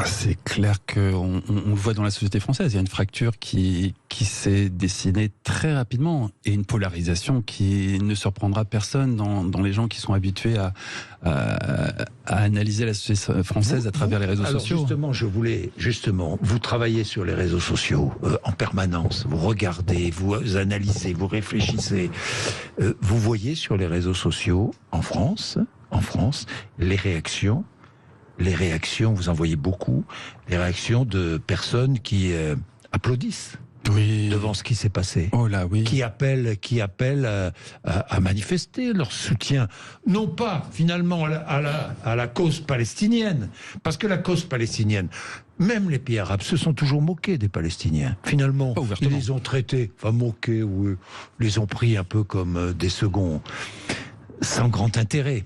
C'est clair qu'on le voit dans la société française. Il y a une fracture qui s'est dessinée très rapidement et une polarisation qui ne surprendra personne dans les gens qui sont habitués à analyser la société française à travers les réseaux sociaux. Justement, vous travaillez sur les réseaux sociaux en permanence. Vous regardez, vous analysez, vous réfléchissez. Vous voyez sur les réseaux sociaux en France, les réactions, vous en voyez beaucoup, les réactions de personnes qui applaudissent devant ce qui s'est passé, qui appellent à manifester leur soutien, non pas finalement à la cause palestinienne, parce que la cause palestinienne, même les pays arabes se sont toujours moqués des Palestiniens. Finalement, ils les ont traités, moqués, ou les ont pris un peu comme des seconds, sans grand intérêt.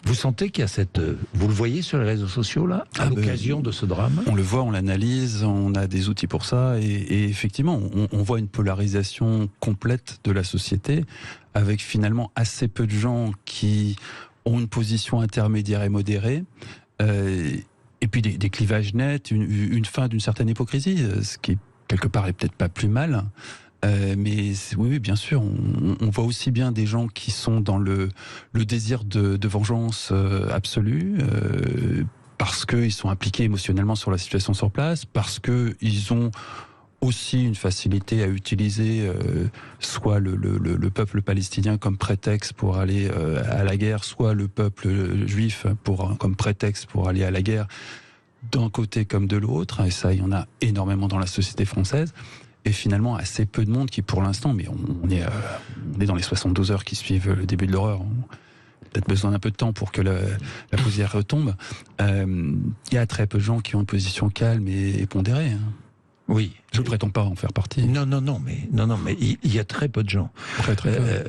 Vous sentez qu'il y a vous le voyez sur les réseaux sociaux, là, à l'occasion de ce drame? On le voit, on l'analyse, on a des outils pour ça, et effectivement, on voit une polarisation complète de la société, avec finalement assez peu de gens qui ont une position intermédiaire et modérée, et puis des clivages nets, une fin d'une certaine hypocrisie, ce qui, quelque part, est peut-être pas plus mal. Mais oui, bien sûr, on voit aussi bien des gens qui sont dans le désir de vengeance absolue, parce qu'ils sont impliqués émotionnellement sur la situation sur place, parce qu'ils ont aussi une facilité à utiliser soit le peuple palestinien comme prétexte pour aller à la guerre, soit le peuple juif comme prétexte pour aller à la guerre, d'un côté comme de l'autre, et ça, il y en a énormément dans la société française. Et finalement, assez peu de monde qui, pour l'instant, mais on est dans les 72 heures qui suivent le début de l'horreur. On a peut-être besoin d'un peu de temps pour que la poussière retombe. Il y a très peu de gens qui ont une position calme et pondérée. Oui. Je ne prétends pas en faire partie. Non, mais il y a très peu de gens. Très peu.